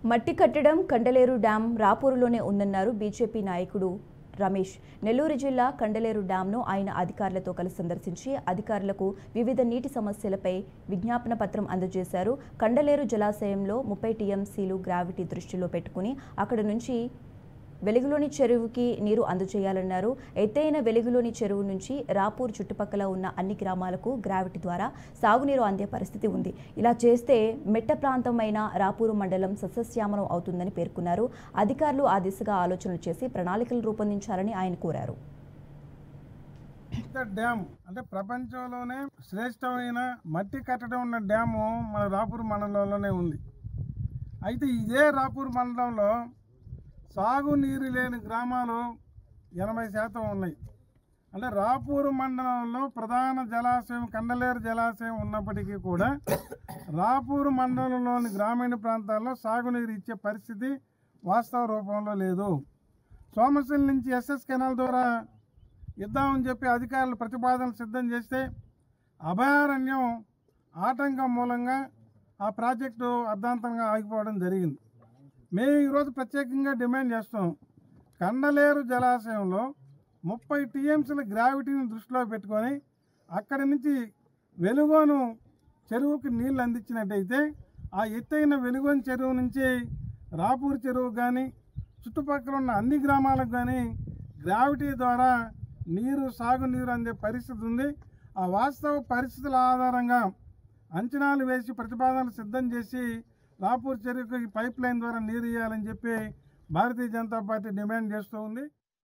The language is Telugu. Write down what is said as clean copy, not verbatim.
మట్టి కట్టడం కండలేరు డ్యాం రాపూరులోనే ఉందన్నారు బీజేపీ నాయకుడు రమేష్. నెల్లూరు జిల్లా కండలేరు డ్యాంను ఆయన అధికారులతో కలిసి సందర్శించి అధికారులకు వివిధ నీటి సమస్యలపై విజ్ఞాపన పత్రం అందజేశారు. కండలేరు జలాశయంలో 30 టీఎంసీలు గ్రావిటీ దృష్టిలో పెట్టుకుని అక్కడ నుంచి వెలుగులోని చెరువుకి నీరు అందజేయాలన్నారు. ఎత్తైన వెలుగులోని చెరువు నుంచి రాపూర్ చుట్టుపక్కల ఉన్న అన్ని గ్రామాలకు గ్రావిటీ ద్వారా సాగునీరు అందే పరిస్థితి ఉంది. ఇలా చేస్తే మెట్ట ప్రాంతమైన రాపూరు మండలం సస్యశ్యామలం అవుతుందని పేర్కొన్నారు. అధికారులు ఆ దిశగా ఆలోచనలు చేసి ప్రణాళికలు రూపొందించాలని ఆయన కోరారు. డ్యామ్ అంటే ప్రపంచంలోనే శ్రేష్టమైన మట్టి కట్టడం ఉన్న డ్యాము మన రాపూర్ మండలంలోనే ఉంది. అయితే ఇదే రాపూర్ మండలంలో సాగునీరు లేని గ్రామాలు 80% ఉన్నాయి. అంటే రాపూరు మండలంలో ప్రధాన జలాశయం కండలేరు జలాశయం ఉన్నప్పటికీ కూడా రాపూరు మండలంలోని గ్రామీణ ప్రాంతాల్లో సాగునీరు ఇచ్చే పరిస్థితి వాస్తవ రూపంలో లేదు. సోమశిల నుంచి ఎస్ఎస్ కెనాల్ ద్వారా ఇద్దామని చెప్పి అధికారులు ప్రతిపాదనలు సిద్ధం చేస్తే అభయారణ్యం ఆటంకం మూలంగా ఆ ప్రాజెక్టు అర్ధాంతంగా ఆగిపోవడం జరిగింది. మేము ఈరోజు ప్రత్యేకంగా డిమాండ్ చేస్తాం. కండలేరు జలాశయంలో 30 టీఎంసీల గ్రావిటీని దృష్టిలో పెట్టుకొని అక్కడి నుంచి వెలుగోను చెరువుకి నీళ్ళు అందించినట్టయితే ఆ ఎత్తైన వెలుగోను చెరువు నుంచి రాపూర్ చెరువు కానీ చుట్టుపక్కల ఉన్న అన్ని గ్రామాలకు కానీ గ్రావిటీ ద్వారా సాగునీరు అందే పరిస్థితి ఉంది. ఆ వాస్తవ పరిస్థితుల ఆధారంగా అంచనాలు వేసి ప్రతిపాదనలు సిద్ధం చేసి రాపూర్ చెరువుకి పైప్ లైన్ ద్వారా నీరు ఇవ్వాలని చెప్పి భారతీయ జనతా పార్టీ డిమాండ్ చేస్తూ ఉంది.